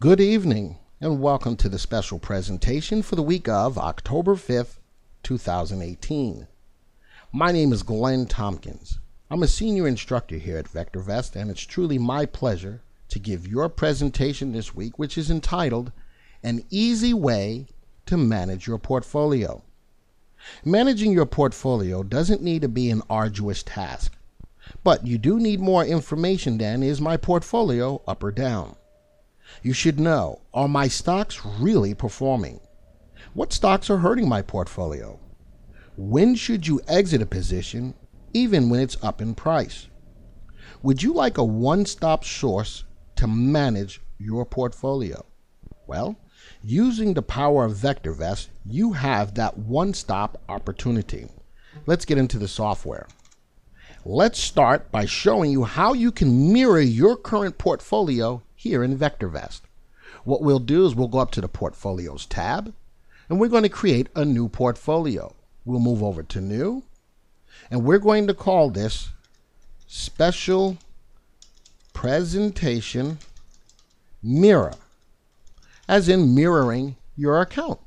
Good evening and welcome to the special presentation for the week of October 5th, 2018. My name is Glenn Tompkins. I'm a senior instructor here at VectorVest, and it's truly my pleasure to give your presentation this week, which is entitled An Easy Way to Manage Your Portfolio. Managing your portfolio doesn't need to be an arduous task, but you do need more information than is my portfolio up or down. You should know, are my stocks really performing? What stocks are hurting my portfolio? When should you exit a position, even when it's up in price? Would you like a one-stop source to manage your portfolio? Well, using the power of VectorVest, you have that one-stop opportunity. Let's get into the software. Let's start by showing you how you can mirror your current portfolio here in VectorVest. What we'll do is we'll go up to the Portfolios tab, and we're going to create a new portfolio. We'll move over to New, and we're going to call this Special Presentation Mirror, as in mirroring your account.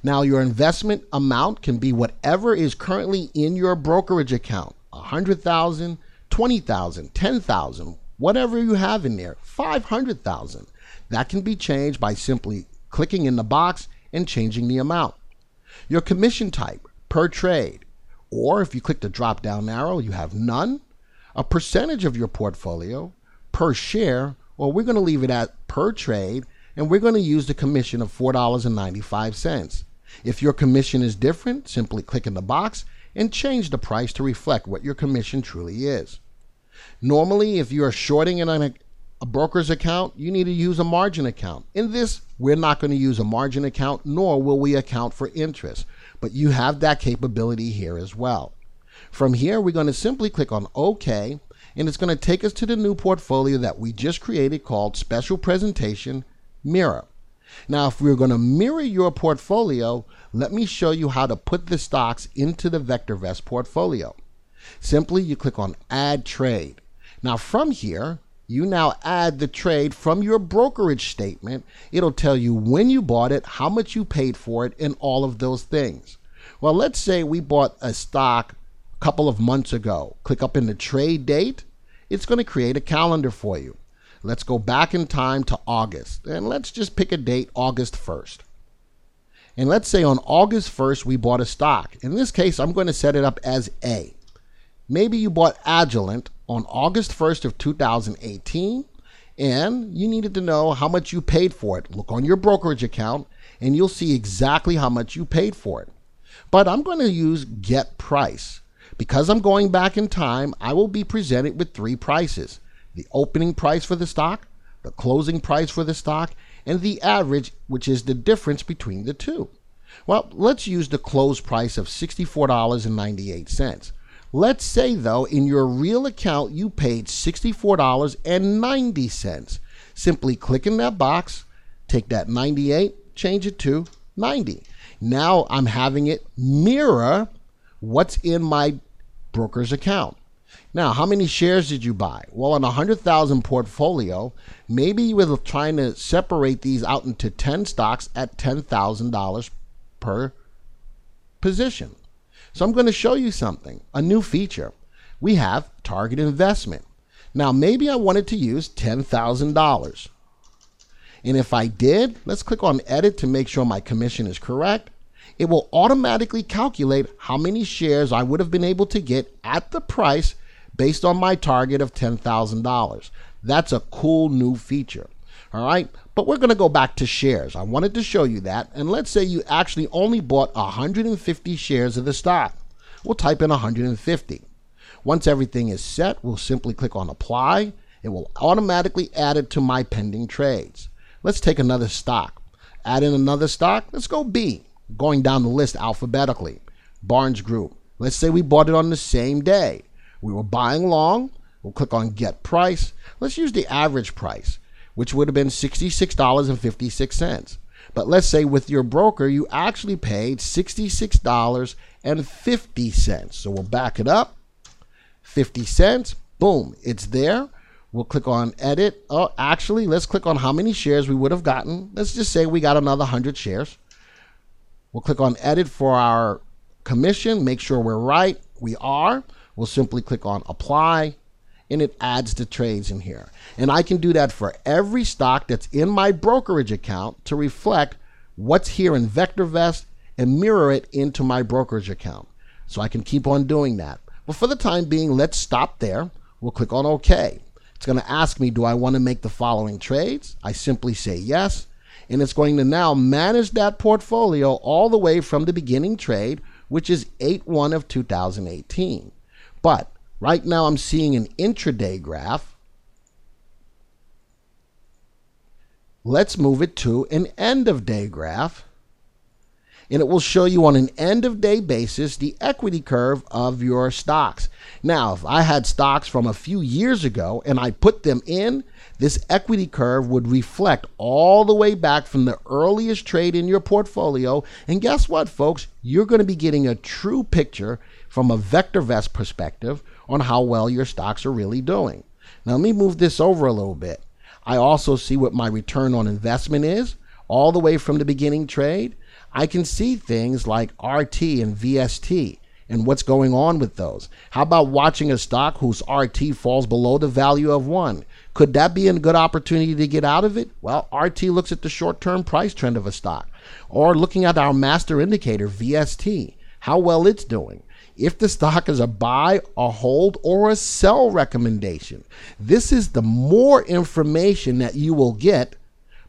Now, your investment amount can be whatever is currently in your brokerage account, $100,000, $20,000, $10,000, whatever you have in there, $500,000. That can be changed by simply clicking in the box and changing the amount. Your commission type, per trade, or if you click the drop down arrow, you have none, a percentage of your portfolio, per share, or we're going to leave it at per trade, and we're going to use the commission of $4.95. If your commission is different, simply click in the box and change the price to reflect what your commission truly is. Normally, if you're shorting in a broker's account, you need to use a margin account. In this, we're not going to use a margin account, nor will we account for interest, but you have that capability here as well. From here, we're going to simply click on OK, and it's going to take us to the new portfolio that we just created called Special Presentation Mirror. Now, if we're going to mirror your portfolio, let me show you how to put the stocks into the VectorVest portfolio. Simply, you click on Add Trade. Now, from here, you now add the trade from your brokerage statement. It'll tell you when you bought it, how much you paid for it, and all of those things. Well, let's say we bought a stock a couple of months ago. Click up in the trade date. It's going to create a calendar for you. Let's go back in time to August, and let's just pick a date, August 1st. And let's say on August 1st, we bought a stock. In this case, I'm going to set it up as A. Maybe you bought Agilent on August 1st of 2018, and you needed to know how much you paid for it. Look on your brokerage account, and you'll see exactly how much you paid for it. But I'm going to use Get Price. Because I'm going back in time, I will be presented with three prices: the opening price for the stock, the closing price for the stock, and the average, which is the difference between the two. Well, let's use the close price of $64.98. Let's say, though, in your real account, you paid $64.90. Simply click in that box, take that 98, change it to 90. Now I'm having it mirror what's in my broker's account. Now, how many shares did you buy? Well, on a 100,000 portfolio, maybe you were trying to separate these out into 10 stocks at $10,000 per position. So I'm going to show you something, a new feature. We have target investment. Now, maybe I wanted to use $10,000. And if I did, let's click on Edit to make sure my commission is correct. It will automatically calculate how many shares I would have been able to get at the price based on my target of $10,000. That's a cool new feature. All right, but we're going to go back to shares. I wanted to show you that. And let's say you actually only bought 150 shares of the stock. We'll type in 150. Once everything is set, we'll simply click on Apply. It will automatically add it to my pending trades. Let's take another stock. Add in another stock. Let's go B. Going down the list alphabetically. Barnes Group. Let's say we bought it on the same day. We were buying long. We'll click on Get Price. Let's use the average price, which would have been $66.56. But let's say with your broker, you actually paid $66.50. So we'll back it up. 50 cents. Boom. It's there. We'll click on edit. Oh, actually, let's click on how many shares we would have gotten. Let's just say we got another 100 shares. We'll click on edit for our commission, make sure we're right. We are. We'll simply click on apply, and it adds the trades in here. And I can do that for every stock that's in my brokerage account to reflect what's here in VectorVest and mirror it into my brokerage account. So I can keep on doing that. But for the time being, let's stop there. We'll click on OK. It's going to ask me, do I want to make the following trades? I simply say yes. And it's going to now manage that portfolio all the way from the beginning trade, which is 8/1 of 2018. But right now I'm seeing an intraday graph. Let's move it to an end of day graph. And it will show you on an end of day basis the equity curve of your stocks. Now, if I had stocks from a few years ago and I put them in, this equity curve would reflect all the way back from the earliest trade in your portfolio. And guess what, folks? You're going to be getting a true picture from a VectorVest perspective on how well your stocks are really doing. Now, let me move this over a little bit. I also see what my return on investment is all the way from the beginning trade. I can see things like RT and VST and what's going on with those. How about watching a stock whose RT falls below the value of 1? Could that be a good opportunity to get out of it? Well, RT looks at the short-term price trend of a stock. Or looking at our master indicator, VST, how well it's doing. If the stock is a buy, a hold, or a sell recommendation. This is the more information that you will get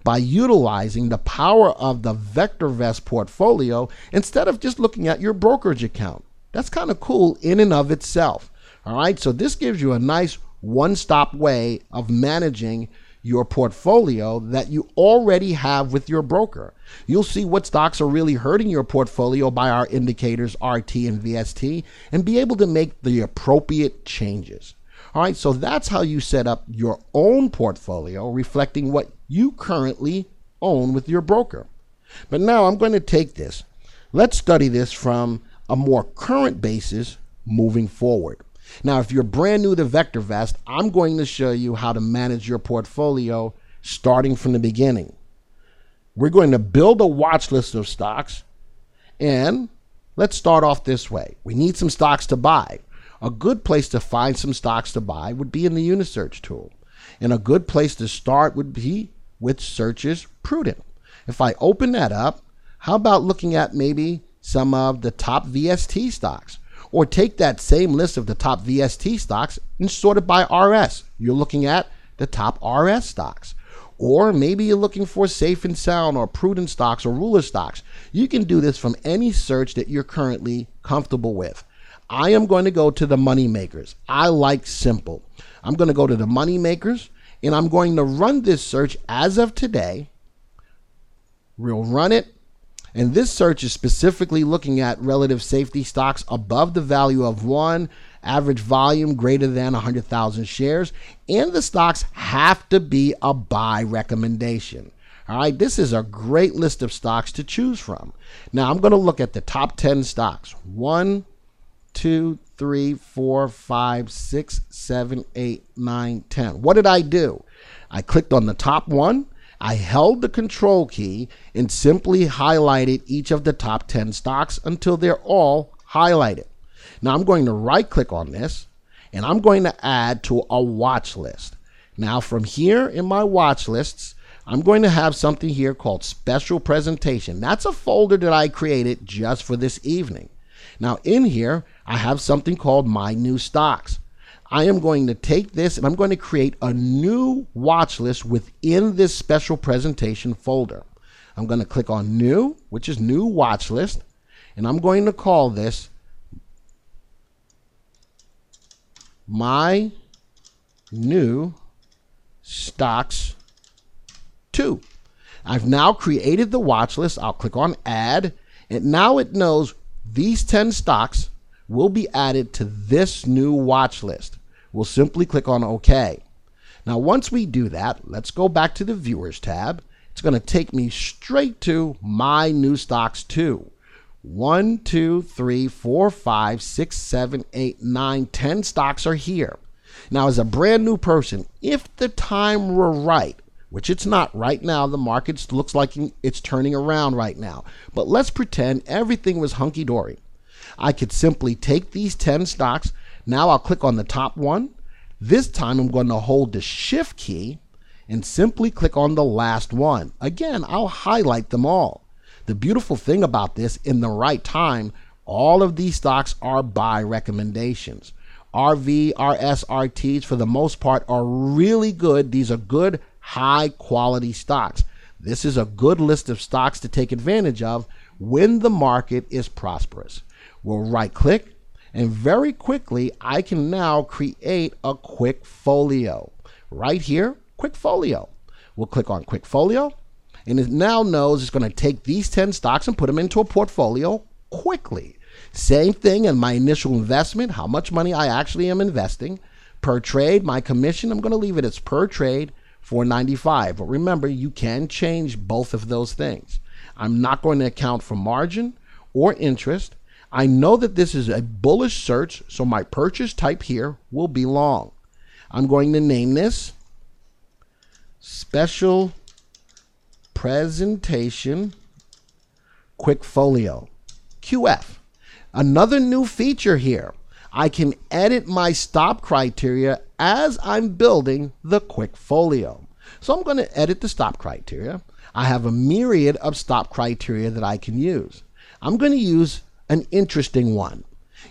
by utilizing the power of the VectorVest portfolio instead of just looking at your brokerage account. That's kind of cool in and of itself. All right, so this gives you a nice one-stop way of managing your portfolio that you already have with your broker. You'll see what stocks are really hurting your portfolio by our indicators RT and VST and be able to make the appropriate changes. All right, so that's how you set up your own portfolio reflecting what you currently own with your broker. But now I'm going to take this. Let's study this from a more current basis moving forward. Now, if you're brand new to VectorVest, I'm going to show you how to manage your portfolio starting from the beginning. We're going to build a watch list of stocks, and let's start off this way. We need some stocks to buy. A good place to find some stocks to buy would be in the Unisearch tool. And a good place to start would be with Searches Prudent. If I open that up, how about looking at maybe some of the top VST stocks? Or take that same list of the top VST stocks and sort it by RS. You're looking at the top RS stocks. Or maybe you're looking for safe and sound or prudent stocks or ruler stocks. You can do this from any search that you're currently comfortable with. I am going to go to the money makers. I like simple. I'm going to go to the money makers and I'm going to run this search as of today. We'll run it. And this search is specifically looking at relative safety stocks above the value of 1, average volume greater than 100,000 shares, and the stocks have to be a buy recommendation. All right, this is a great list of stocks to choose from. Now I'm going to look at the top 10 stocks. 1, 2, 3, 4, 5, 6, 7, 8, 9, 10. What did I do? I clicked on the top one. I held the control key and simply highlighted each of the top 10 stocks until they're all highlighted. Now I'm going to right click on this and I'm going to add to a watch list. Now from here in my watch lists, I'm going to have something here called special presentation. That's a folder that I created just for this evening. Now in here, I have something called my new stocks. I am going to take this and I'm going to create a new watch list within this special presentation folder. I'm going to click on new, which is new watch list, and I'm going to call this my new stocks 2. I've now created the watch list. I'll click on add, and now it knows these 10 stocks will be added to this new watch list. We'll simply click on OK. Now, once we do that, let's go back to the Viewers tab. It's going to take me straight to My New Stocks 2. 1, 2, 3, 4, 5, 6, 7, 8, 9, 10 stocks are here. Now, as a brand new person, if the time were right, which it's not right now, the market looks like it's turning around right now, but let's pretend everything was hunky-dory. I could simply take these 10 stocks. Now I'll click on the top one. This time I'm going to hold the shift key and simply click on the last one. Again, I'll highlight them all. The beautiful thing about this, in the right time, all of these stocks are buy recommendations. RV, RS, RTs, for the most part, are really good. These are good, high quality stocks. This is a good list of stocks to take advantage of when the market is prosperous. We'll right click, and very quickly I can now create a QuickFolio. Right here, QuickFolio. We'll click on QuickFolio, and it now knows it's going to take these 10 stocks and put them into a portfolio quickly. Same thing in my initial investment, how much money I actually am investing. Per trade, my commission, I'm going to leave it as per trade, $4.95. But remember, you can change both of those things. I'm not going to account for margin or interest. I know that this is a bullish search, so my purchase type here will be long. I'm going to name this Special Presentation QuickFolio, QF. Another new feature here, I can edit my stop criteria as I'm building the QuickFolio. So I'm going to edit the stop criteria. I have a myriad of stop criteria that I can use. I'm going to use an interesting one.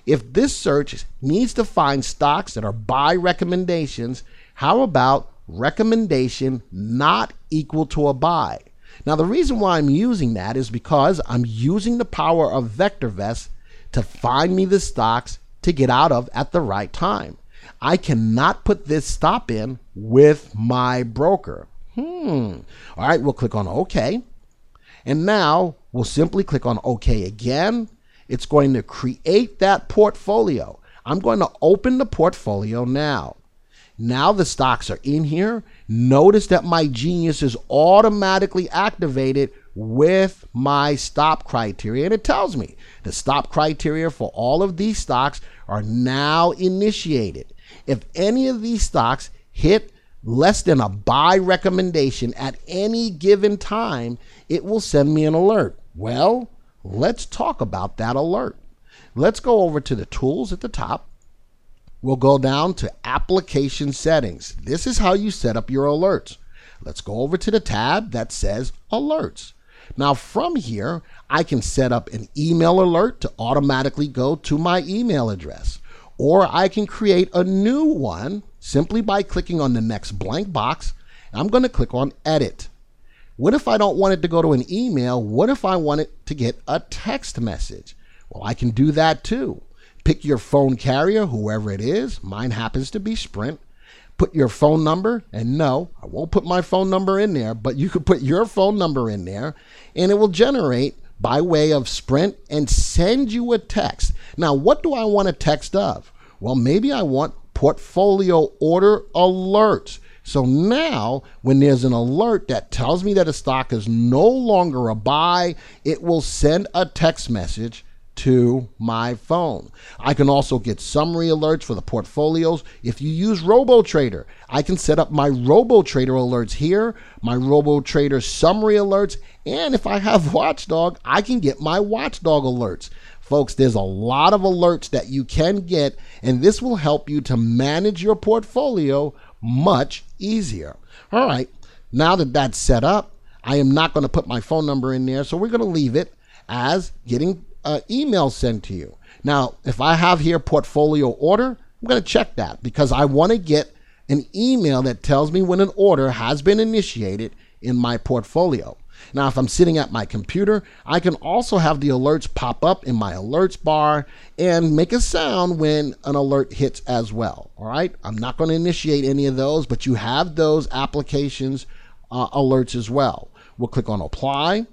If this search needs to find stocks that are buy recommendations, how about recommendation not equal to a buy? Now, the reason why I'm using that is because I'm using the power of VectorVest to find me the stocks to get out of at the right time. I cannot put this stop in with my broker. All right, we'll click on OK. And now we'll simply click on OK again. It's going to create that portfolio. I'm going to open the portfolio now. Now the stocks are in here. Notice that my Genius is automatically activated with my stop criteria, and it tells me the stop criteria for all of these stocks are now initiated. If any of these stocks hit less than a buy recommendation at any given time, it will send me an alert. Well, let's talk about that alert. Let's go over to the tools at the top. We'll go down to application settings. This is how you set up your alerts. Let's go over to the tab that says alerts. Now from here, I can set up an email alert to automatically go to my email address, or I can create a new one simply by clicking on the next blank box. I'm going to click on edit. What if I don't want it to go to an email? What if I want it to get a text message? Well, I can do that too. Pick your phone carrier, whoever it is. Mine happens to be Sprint. Put your phone number, and no, I won't put my phone number in there, but you could put your phone number in there, and it will generate by way of Sprint and send you a text. Now, what do I want a text of? Well, maybe I want portfolio order alerts. So now, when there's an alert that tells me that a stock is no longer a buy, it will send a text message to my phone. I can also get summary alerts for the portfolios. If you use RoboTrader, I can set up my RoboTrader alerts here, my RoboTrader summary alerts, and if I have Watchdog, I can get my Watchdog alerts. Folks, there's a lot of alerts that you can get, and this will help you to manage your portfolio much easier. All right, now that that's set up, I am not going to put my phone number in there, so we're going to leave it as getting email sent to you. Now, if I have here portfolio order, I'm going to check that because I want to get an email that tells me when an order has been initiated in my portfolio. Now, if I'm sitting at my computer, I can also have the alerts pop up in my alerts bar and make a sound when an alert hits as well. All right, I'm not going to initiate any of those, but you have those applications alerts as well. We'll click on apply,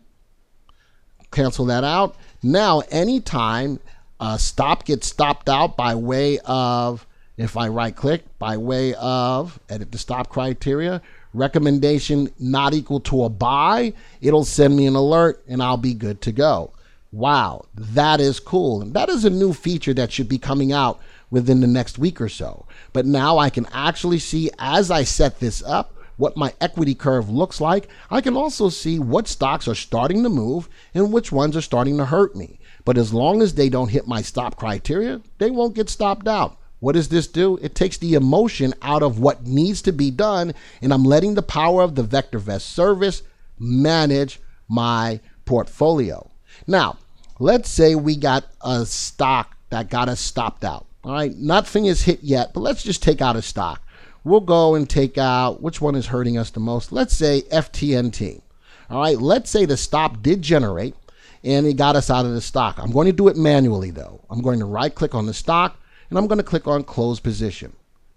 cancel that out. Now, anytime a stop gets stopped out by way of, if I right click, by way of edit the stop criteria, recommendation not equal to a buy, it'll send me an alert and I'll be good to go. Wow, that is cool. And that is a new feature that should be coming out within the next week or so. But now I can actually see, as I set this up, what my equity curve looks like. I can also see what stocks are starting to move and which ones are starting to hurt me. But as long as they don't hit my stop criteria, they won't get stopped out. What does this do? It takes the emotion out of what needs to be done, and I'm letting the power of the VectorVest service manage my portfolio. Now, let's say we got a stock that got us stopped out. All right, nothing is hit yet, but let's just take out a stock. We'll go and take out, which one is hurting us the most? Let's say FTNT. All right, let's say the stop did generate and it got us out of the stock. I'm going to do it manually though. I'm going to right click on the stock and I'm going to click on close position.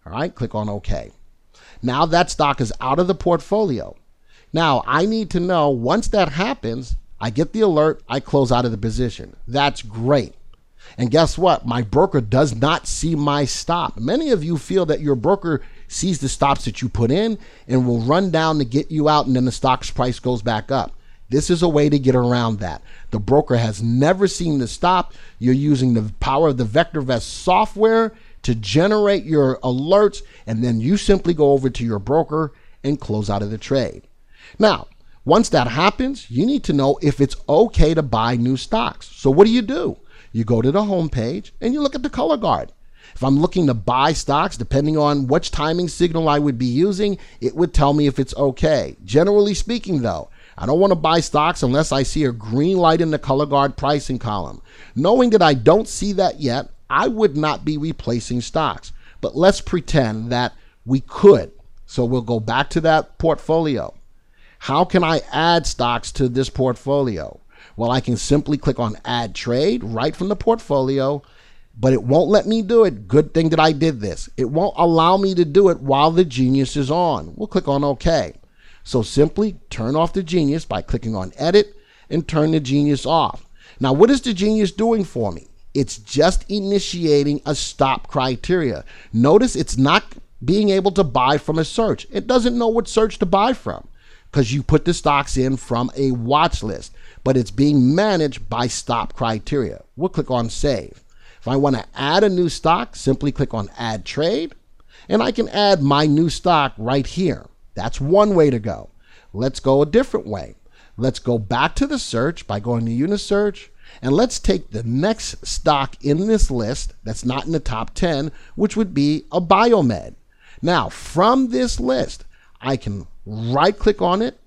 All right, click on OK. Now that stock is out of the portfolio. Now I need to know, once that happens, I get the alert, I close out of the position. That's great. And guess what? My broker does not see my stop. Many of you feel that your broker sees the stops that you put in and will run down to get you out, and then the stock's price goes back up. This is a way to get around that. The broker has never seen the stop. You're using the power of the VectorVest software to generate your alerts, and then you simply go over to your broker and close out of the trade. Now, once that happens, you need to know if it's okay to buy new stocks. So what do? You go to the home page and you look at the color guard. If I'm looking to buy stocks, depending on which timing signal I would be using, it would tell me if it's okay. Generally speaking though, I don't want to buy stocks unless I see a green light in the color guard pricing column. Knowing that I don't see that yet, I would not be replacing stocks. But let's pretend that we could. So we'll go back to that portfolio. How can I add stocks to this portfolio? Well, I can simply click on add trade right from the portfolio, but it won't let me do it. Good thing that I did this. It won't allow me to do it while the Genius is on. We'll click on OK. So simply turn off the Genius by clicking on edit and turn the Genius off. Now, what is the Genius doing for me? It's just initiating a stop criteria. Notice it's not being able to buy from a search. It doesn't know what search to buy from, because you put the stocks in from a watch list, but it's being managed by stop criteria. We'll click on save. If I want to add a new stock, simply click on add trade, and I can add my new stock right here. That's one way to go. Let's go a different way. Let's go back to the search by going to Unisearch, and let's take the next stock in this list that's not in the top 10, which would be a Biomed. Now, from this list, I can right click on it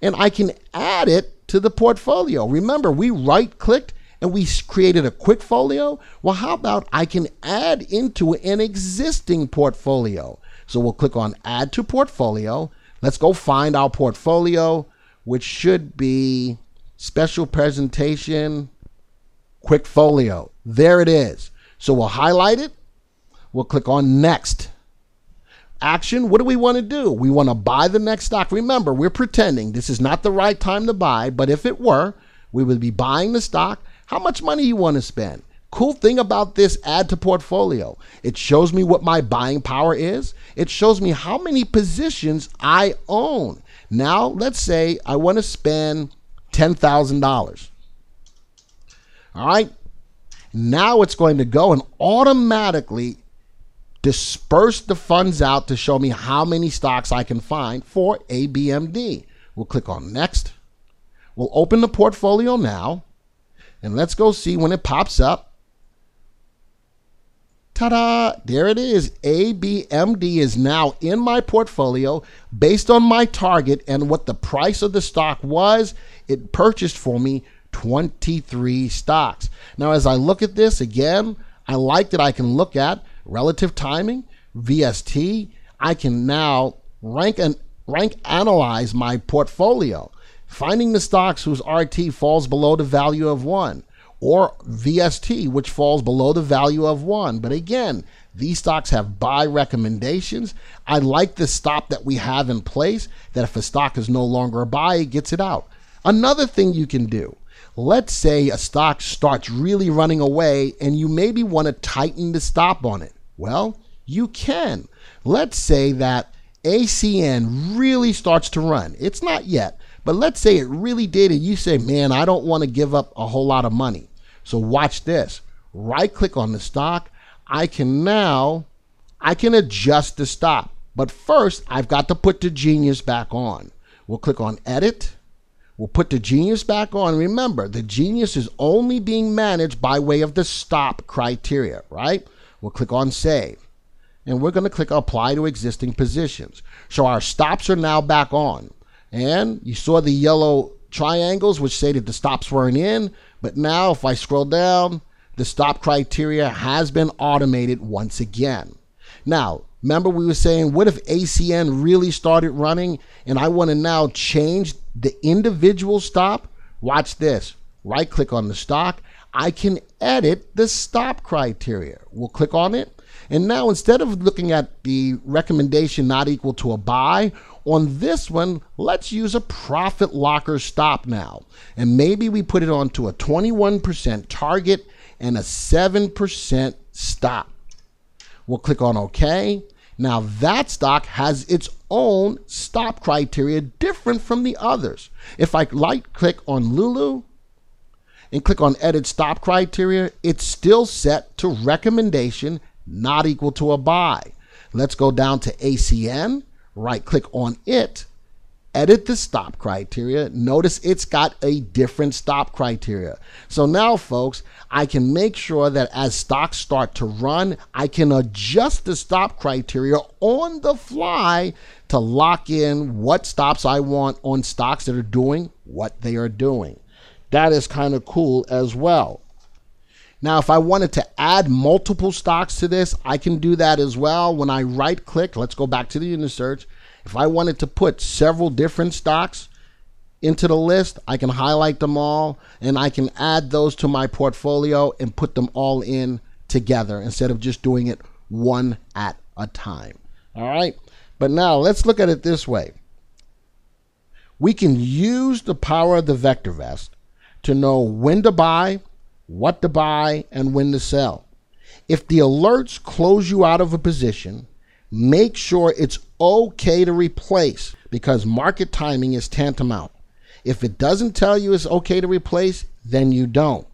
and I can add it to the portfolio. Remember, we right clicked and we created a QuickFolio. Well, how about I can add into an existing portfolio? So we'll click on add to portfolio. Let's go find our portfolio, which should be special presentation QuickFolio. There it is. So we'll highlight it. We'll click on next. Action, what do we want to do? We want to buy the next stock. Remember, we're pretending this is not the right time to buy, but if it were, we would be buying the stock. How much money you want to spend? Cool thing about this add to portfolio, it shows me what my buying power is. It shows me how many positions I own. Now, let's say I want to spend $10,000. All right. Now it's going to go and automatically disperse the funds out to show me how many stocks I can find for ABMD. We'll click on next. We'll open the portfolio now, and let's go see when it pops up. Ta-da! There it is. ABMD is now in my portfolio based on my target and what the price of the stock was. It purchased for me 23 stocks. Now, as I look at this again, I like that I can look at relative timing, VST. I can now rank analyze my portfolio, finding the stocks whose RT falls below the value of 1, or VST, which falls below the value of 1. But again, these stocks have buy recommendations. I like the stop that we have in place, that if a stock is no longer a buy, it gets it out. Another thing you can do, let's say a stock starts really running away and you maybe want to tighten the stop on it. Well, you can. Let's say that ACN really starts to run. It's not yet, but let's say it really did and you say, man, I don't want to give up a whole lot of money. So watch this. Right click on the stock. I can adjust the stop. But first, I've got to put the Genius back on. We'll click on Edit. We'll put the Genius back on. Remember, the Genius is only being managed by way of the stop criteria, right? We'll click on Save. And we're going to click Apply to Existing Positions. So our stops are now back on. And you saw the yellow triangles, which say that the stops weren't in. But now, if I scroll down, the stop criteria has been automated once again. Now, remember we were saying, what if ACN really started running and I want to now change the individual stop? Watch this. Right click on the stock. I can edit the stop criteria. We'll click on it. And now instead of looking at the recommendation not equal to a buy, on this one, let's use a profit locker stop now. And maybe we put it onto a 21% target and a 7% stop. We'll click on OK. Now that stock has its own stop criteria different from the others. If I right click on Lulu and click on Edit Stop Criteria, it's still set to recommendation not equal to a buy. Let's go down to ACN, right click on it, edit the stop criteria. Notice it's got a different stop criteria. So now, folks, I can make sure that as stocks start to run, I can adjust the stop criteria on the fly to lock in what stops I want on stocks that are doing what they are doing. That is kind of cool as well. Now, if I wanted to add multiple stocks to this, I can do that as well. When I right click, let's go back to the unit search. If I wanted to put several different stocks into the list, I can highlight them all and I can add those to my portfolio and put them all in together instead of just doing it one at a time. All right. But now let's look at it this way. We can use the power of the VectorVest to know when to buy, what to buy, and when to sell. If the alerts close you out of a position, make sure it's okay to replace, because market timing is tantamount. If it doesn't tell you it's okay to replace, then you don't.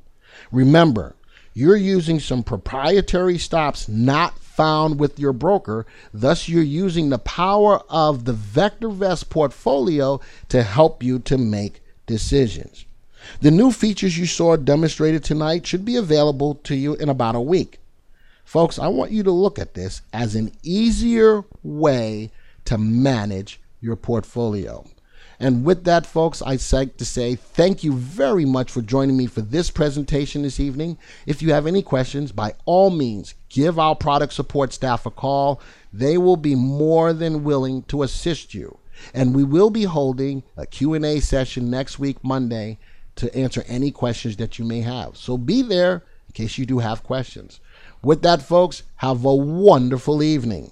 Remember, you're using some proprietary stops not found with your broker, thus you're using the power of the VectorVest portfolio to help you to make decisions. The new features you saw demonstrated tonight should be available to you in about a week. Folks, I want you to look at this as an easier way to manage your portfolio. And with that, folks, I'd like to say thank you very much for joining me for this presentation this evening. If you have any questions, by all means, give our product support staff a call. They will be more than willing to assist you. And we will be holding a Q&A session next week, Monday, to answer any questions that you may have. So be there in case you do have questions. With that, folks, have a wonderful evening.